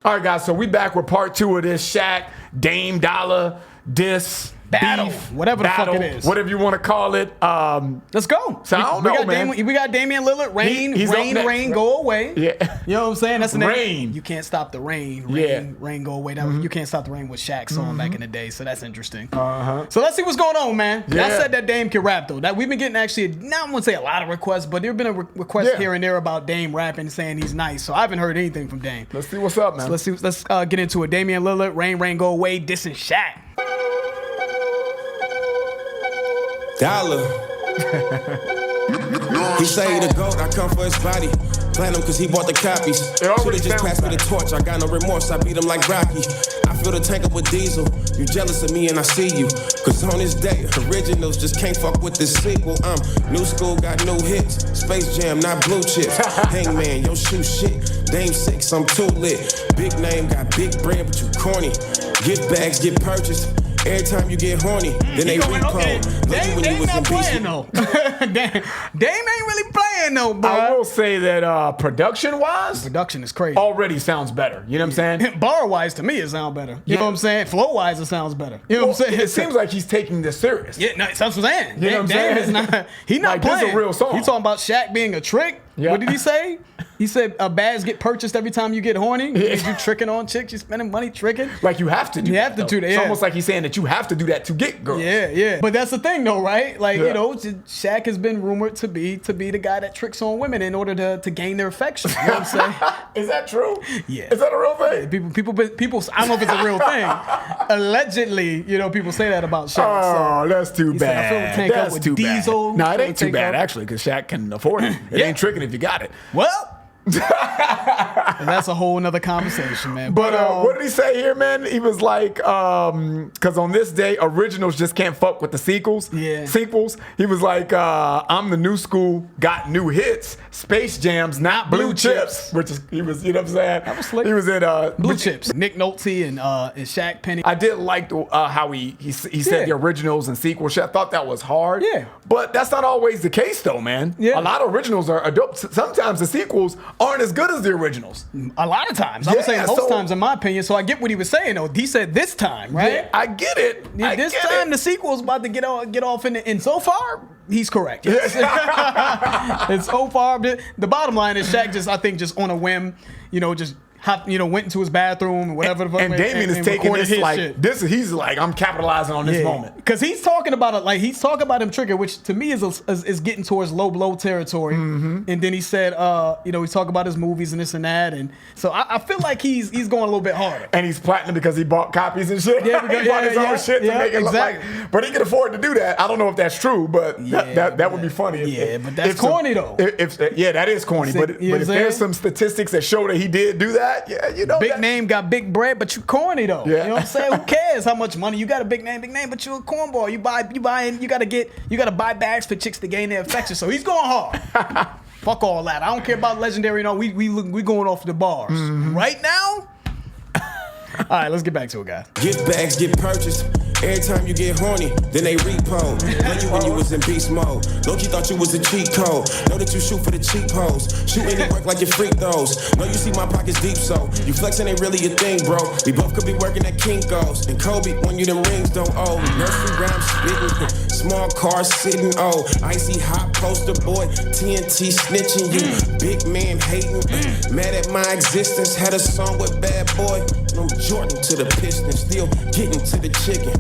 All right, guys, so we back with part 2 of this Shaq, Dame Dollar, diss, battle, beef, whatever the fuck it is. Whatever you want to call it. Let's go. So I don't know, man. We got Damian Lillard. Rain, go away. Yeah. You know what I'm saying? That's the name. Rain. You can't stop the rain. Rain, go away. That was, you can't stop the rain with Shaq's song back in the day. So that's interesting. So let's see what's going on, man. Yeah. I said that Dame can rap though. That we've been getting actually, not want to say a lot of requests, but there've been a request here and there about Dame rapping, saying he's nice. So I haven't heard anything from Dame. Let's see what's up, man. So let's get into it. Damian Lillard, rain, go away, dissing Shaq. Dollar. He say he the GOAT, I come for his body. Platinum cause he bought the copies. Should've just passed me the torch, I got no remorse, I beat him like Rocky. I fill the tank up with diesel, you jealous of me and I see you. Cause on this day, originals just can't fuck with this sequel. New school, got new hits. Space Jam, not blue chips. Hangman, yo shoot shit. Dame 6, I'm too lit. Big name, got big bread, but you corny. Gift bags get purchased. Every time you get horny, then they repo. Okay. Dame not playing though. Dame ain't really playing though, bro. I will say that production-wise, production is crazy. Already sounds better. You know what I'm saying? Bar-wise, to me, it sounds better. You know what I'm saying? Flow-wise, it sounds better. You know what I'm saying? It seems like he's taking this serious. Yeah, no, that's what I'm saying. You know what I'm saying? Is not, he not like, playing. This is a real song. He talking about Shaq being a trick. Yeah. What did he say? He said bags get purchased every time you get horny. You tricking on chicks, you spending money tricking. Like you have to do that. You have to do that. It's almost like he's saying that you have to do that to get girls. Yeah. But that's the thing though, right? Like, you know, Shaq has been rumored to be the guy that tricks on women in order to gain their affection. You know what I'm saying? Is that true? Yeah. Is that a real thing? People, I don't know if it's a real thing. Allegedly, you know, people say that about Shaq. Oh, that's too bad. I fill the tank up with diesel. No, it ain't too bad actually, because Shaq can afford it. It ain't tricking if you got it. Well, that's a whole nother conversation, man. But what did he say here, man? He was like, because on this day, originals just can't fuck with the sequels. Yeah. Sequels. He was like, I'm the new school, got new hits, Space Jams, not blue chips. Which is, he was, you know what I'm saying? That was slick. He was in blue chips. Nick Nolte and Shaq Penny. I did like how he said the originals and sequels. I thought that was hard. Yeah. But that's not always the case, though, man. Yeah. A lot of originals are dope. Sometimes the sequels aren't as good as the originals. A lot of times. I would say most times, in my opinion. So I get what he was saying, though. He said this time, right? Yeah, I get it. This time, the sequel's about to get off and so far, he's correct. Yes. And so far, the bottom line is Shaq just on a whim, you know, just went into his bathroom or whatever. And Damian is taking this like shit. He's like, I'm capitalizing on this moment because he's talking about it, like he's talking about him trigger, which to me is getting towards low blow territory. And then he said, he's talking about his movies and this and that, and so I feel like he's going a little bit harder. And he's platinum because he bought copies and shit. Yeah, he bought his own shit to make it look like. But he can afford to do that. I don't know if that's true, but that would be funny. But that's corny though. That is corny. But if there's some statistics that show that he did do that, Big name got big bread, but you corny though. Yeah. You know what I'm saying? Who cares how much money you got? A big name, but you a cornball. You gotta buy bags for chicks to gain their affection. So he's going hard. Fuck all that. I don't care about legendary. No, we going off the bars right now. All right, let's get back to it, guys. Gift bags get purchased. Every time you get horny, then they repo. Know you when you was in beast mode. Loki thought you was a cheat code. Know that you shoot for the cheap hoes. Shoot any work like you freak those. Know you see my pockets deep, so you flexing ain't really a thing, bro. We both could be working at Kinko's. And Kobe, when you them rings don't owe. Nursery rhyme spitting. Small car sitting, icy hot poster boy. TNT snitching you. Big man hating. Mad at my existence. Had a song with Bad Boy. I'm Jordan to the Pistons. Still getting to the chicken.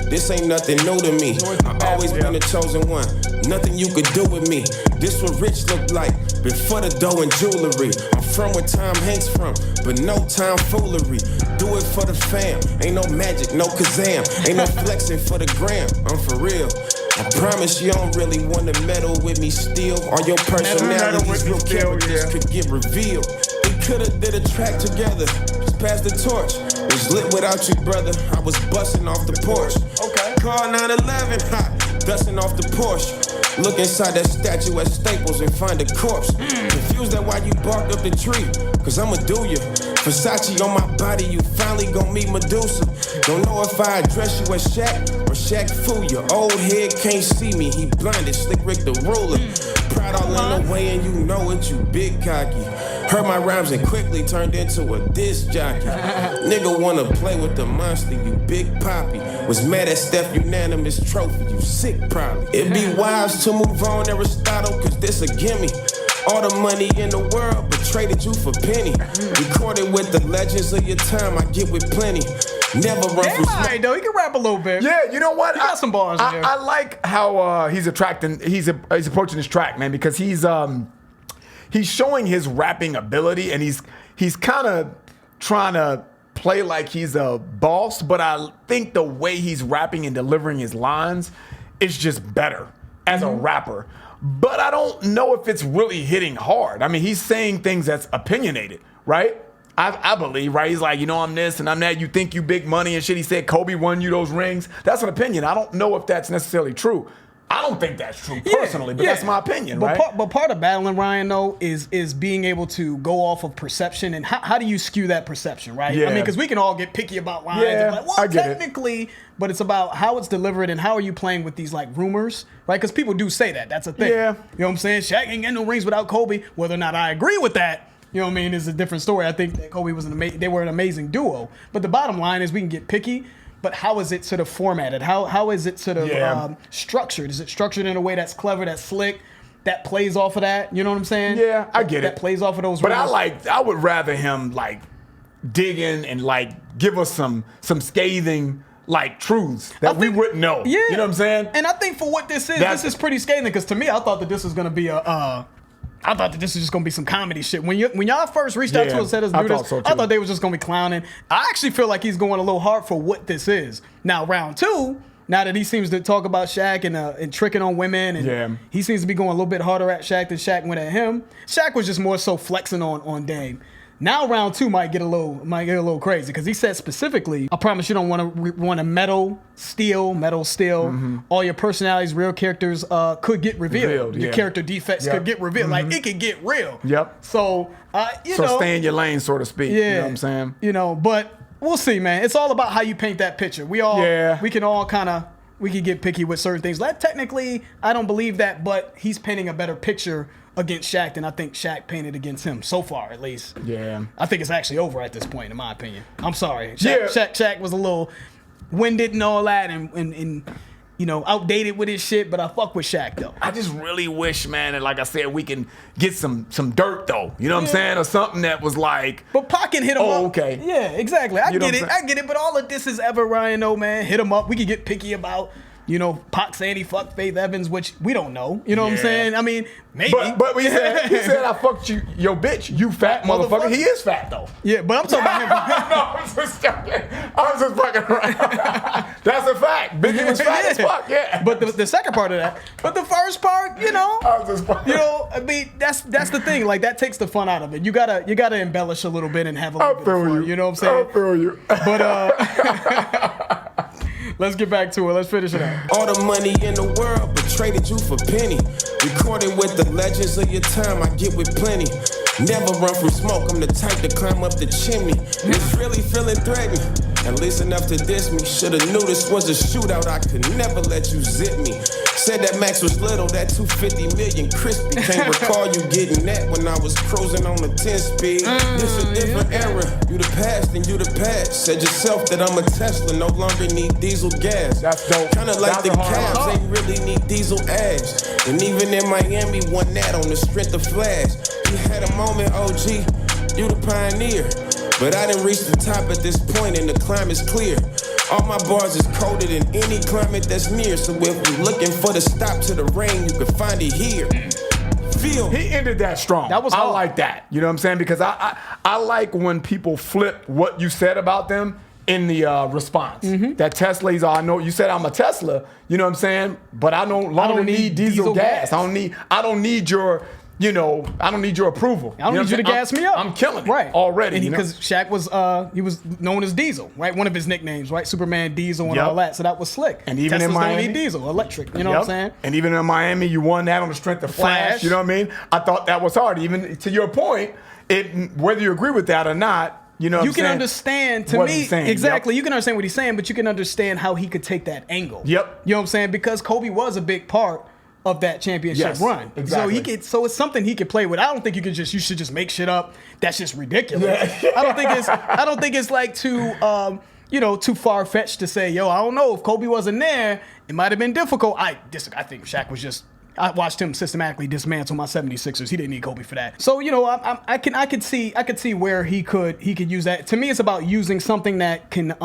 This ain't nothing new to me. I always been the chosen one. Nothing you could do with me. This what rich look like before the dough and jewelry. I'm from where Tom Hanks from, but no time foolery. Do it for the fam. Ain't no magic, no Kazam. Ain't no flexing for the gram. I'm for real. I promise you don't really want to meddle with me still. Or your personalities, real characters could get revealed. We coulda did a track together. Just pass the torch. Was lit without you, brother. I was busting off the porch. Okay. Car 911, hot, dusting off the Porsche. Look inside that statue at Staples and find a corpse. Confused at why you barked up the tree, cause I'ma do ya. Versace on my body, you finally gon' meet Medusa. Don't know if I address you as Shaq or Shaq fool ya. Old head can't see me, he blinded, Slick Rick the ruler. Pride all in the way and you know it, you big cocky. Heard my rhymes and quickly turned into a disc jockey. Nigga wanna play with the monster, you big poppy. Was mad at Steph unanimous trophy, you sick probably. It'd be wise to move on, Aristotle, cause this a gimme. All the money in the world, but traded you for penny. Recorded with the legends of your time, I get with plenty. Never run from smoke. Right, though. He can rap a little bit. Yeah, you know what? He got some bars in there. I like how he's approaching his track, man, because he's showing his rapping ability, and he's kind of trying to play like he's a boss, but I think the way he's rapping and delivering his lines is just better as a rapper. But I don't know if it's really hitting hard. I mean, he's saying things that's opinionated, right? I believe, right? He's like, you know, I'm this and I'm that. You think you big money and shit. He said Kobe won you those rings. That's an opinion. I don't know if that's necessarily true. I don't think that's true personally, but that's my opinion, right? But part of battling, Ryan, though, is being able to go off of perception. And how do you skew that perception, right? Yeah. I mean, because we can all get picky about lines. Yeah, and like, well, I get technically, but it's about how it's delivered and how are you playing with these, like, rumors, right? Because people do say that. That's a thing. Yeah. You know what I'm saying? Shaq ain't getting no rings without Kobe. Whether or not I agree with that, you know what I mean, is a different story. I think that Kobe was they were an amazing duo. But the bottom line is we can get picky. But how is it sort of formatted? How is it sort of structured? Is it structured in a way that's clever, that's slick, that plays off of that? You know what I'm saying? Yeah, I get it. That plays off of those. But rules. I would rather him like dig in and like give us some scathing like truths that we wouldn't know. Yeah, you know what I'm saying? And I think for what this is pretty scathing because to me, I thought that this was gonna be I thought that this was just gonna be some comedy shit. When y'all first reached out to us and said us do this, I thought they was just gonna be clowning. I actually feel like he's going a little hard for what this is. Now round two, now that he seems to talk about Shaq and tricking on women, and he seems to be going a little bit harder at Shaq than Shaq went at him. Shaq was just more so flexing on Dame. Now round two might get a little crazy because he said specifically, I promise you don't want to metal steal. Mm-hmm. All your personalities, real characters could get revealed. Your character defects could get revealed. Mm-hmm. Like it could get real. Yep. So you know, stay in your lane, so to speak. Yeah. You know what I'm saying? You know, but we'll see, man. It's all about how you paint that picture. We can all kind of get picky with certain things. Like technically, I don't believe that, but he's painting a better picture against Shaq than I think Shaq painted against him so far, at least. Yeah. I think it's actually over at this point, in my opinion. I'm sorry. Shaq was a little winded and all that and you know, outdated with his shit, but I fuck with Shaq, though. I just really wish, man, that like I said, we can get some dirt, though. You know what I'm saying? Or something that was like... But Pac can hit him up. Oh, okay. Yeah, exactly. I get it. But all of this is ever, Ryan, though, man. Hit him up. We can get picky about... You know, Pac saying he fucked Faith Evans, which we don't know. You know what I'm saying? I mean, maybe. But he said I fucked you, yo bitch, you fat motherfucker. He is fat though. Yeah, but I'm talking about him. No, I'm just joking. I'm just fucking around. That's a fact. Biggie was fat as fuck. Yeah. But the second part of that, but the first part, you know, you know, I mean, that's the thing. Like that takes the fun out of it. You gotta embellish a little bit and have a little bit of fun. You know what I'm saying? I feel you. But let's get back to it. Let's finish it out. All the money in the world, but traded you for penny. Recorded with the legends of your time, I get with plenty. Never run from smoke, I'm the type to climb up the chimney. It's really feeling threatened. At least enough to diss me. Shoulda knew this was a shootout, I could never let you zip me. Said that Max was little, that 250 million crispy. Can't recall you getting that when I was cruising on a 10 speed. This a different era, you the past and you the past. Said yourself that I'm a Tesla, no longer need diesel gas. That's dope. Kinda like the Cavs, they really need diesel ass. And even in Miami, won that on the strength of Flash. You had a moment, OG, you the pioneer. But I didn't reach the top at this point and the climate's clear. All my bars is coded in any climate that's near. So if you're looking for the stop to the rain, you can find it here. Feel. He ended that strong. That was I hard. like that. You know what I'm saying? Because I like when people flip what you said about them in the response. Mm-hmm. That Tesla's I know you said I'm a Tesla, you know what I'm saying? But I no longer need diesel gas. I don't need your I don't need your approval. I don't need you to gas me up. I'm killing it right already. And because Shaq was he was known as Diesel, right? One of his nicknames, right? Superman Diesel and all that. So that was slick. And even Teslas in Miami, don't need diesel, electric. You know what I'm saying? And even in Miami, you won that on the strength of Flash. You know what I mean? I thought that was hard. Even to your point, whether you agree with that or not. You know, you can understand to me exactly. You can understand what he's saying, but you can understand how he could take that angle. Yep. You know what I'm saying? Because Kobe was a big part of that championship Yes, run. exactly. So it's something he could play with. I don't think you should just make shit up. That's just ridiculous. Yeah. I don't think it's like too too far fetched to say, yo, I don't know if Kobe wasn't there, it might have been difficult. I think Shaq was just. I watched him systematically dismantle my 76ers. He didn't need Kobe for that. So, I could see where he could use that. To me, it's about using something that can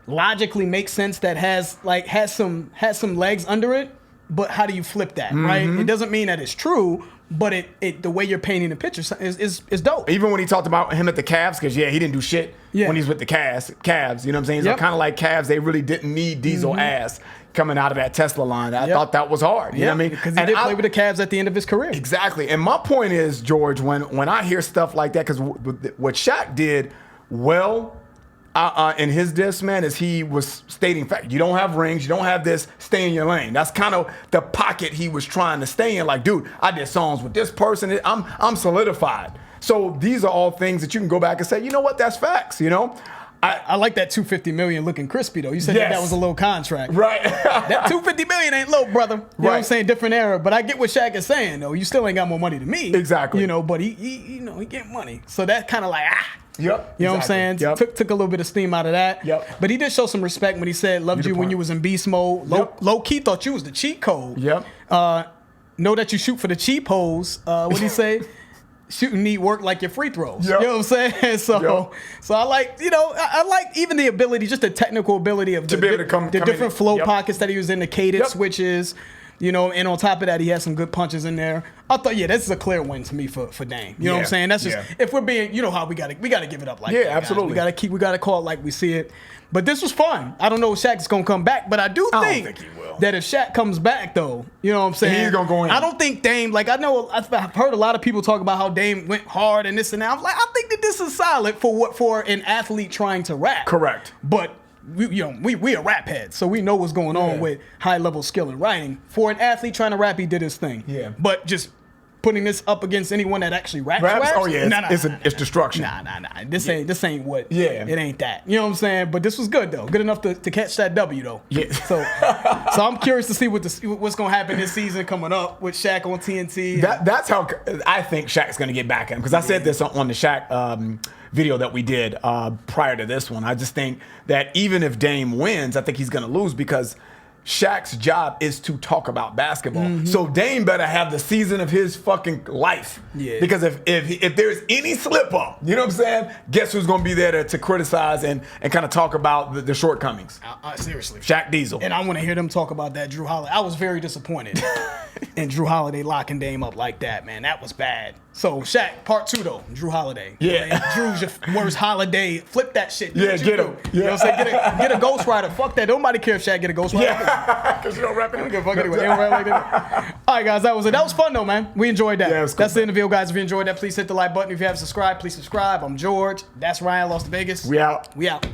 logically make sense, that has some legs under it. But how do you flip that, right? It doesn't mean that it's true, but the way you're painting the picture is dope. Even when he talked about him at the Cavs, because he didn't do shit when he's with the Cavs. You know what I'm saying? So kind of like Cavs, they really didn't need Diesel ass coming out of that Tesla line. I thought that was hard. You know what I mean? Because he did play with the Cavs at the end of his career. Exactly. And my point is, George, when I hear stuff like that, because what Shaq did well in his diss, man, is he was stating fact. You don't have rings. You don't have this. Stay in your lane. That's kind of the pocket he was trying to stay in. Like, dude, I did songs with this person. I'm solidified. So these are all things that you can go back and say, you know what? That's facts, I like that $250 million looking crispy though. You said that was a low contract, right? That $250 million ain't low, brother. You know what I'm saying? Different era, but I get what Shaq is saying though. You still ain't got more money than me, exactly. But he get money, so that kind of like Yep. You know what I'm saying? Yep. Took a little bit of steam out of that. Yep. But he did show some respect when he said loved you when you was in beast mode. Low key thought you was the cheat code. Yep. Know that you shoot for the cheap holes. What'd he say? Shooting need work like your free throws. Yep. You know what I'm saying? So I like, I like even the ability, just the technical ability of to be able to come different in. flow pockets that he was in, the cadence switches, and on top of that, he had some good punches in there. I thought, this is a clear win to me for Dame. You know what I'm saying? That's just if we're being, how we gotta give it up like that. Absolutely. Guys. We gotta call it like we see it. But this was fun. I don't know if Shaq's gonna come back, but I don't think he will. That if Shaq comes back though, you know what I'm saying? He's gonna go in. I don't think Dame, I've heard a lot of people talk about how Dame went hard and this and that. I'm like, I think that this is solid for an athlete trying to rap. Correct. But we a rap head, so we know what's going on with high level skill in writing. For an athlete trying to rap, he did his thing. Yeah. But just putting this up against anyone that actually raps. Oh yeah, it's destruction. Nah. This ain't what. Yeah. It ain't that. You know what I'm saying? But this was good though. Good enough to catch that W though. Yeah. So I'm curious to see what's gonna happen this season coming up with Shaq on TNT. That's how I think Shaq's gonna get back at him, because I said this on the Shaq video that we did prior to this one. I just think that even if Dame wins, I think he's gonna lose, because Shaq's job is to talk about basketball. So Dame better have the season of his fucking life. Yeah. Because if there's any slip up, you know what I'm saying? Guess who's going to be there to criticize and kind of talk about the shortcomings? Seriously. Shaq Diesel. And I want to hear them talk about that Drew Holiday. I was very disappointed in Drew Holiday locking Dame up like that, man. That was bad. So Shaq, part 2 though, Drew Holiday. Yeah. Man, Drew's your worst Holiday. Flip that shit. Yeah, get him. You know what I'm saying? Get a Ghost Rider. Fuck that. Nobody care if Shaq get a Ghost Rider. Yeah. Because you don't rap it. Fuck anyway. They don't rap like that. All right, guys, that was it. That was fun though, man. We enjoyed that. Yeah, it was cool. That's the interview, guys. If you enjoyed that, please hit the like button. If you haven't subscribed, please subscribe. I'm George. That's Ryan, Las Vegas. We out. We out.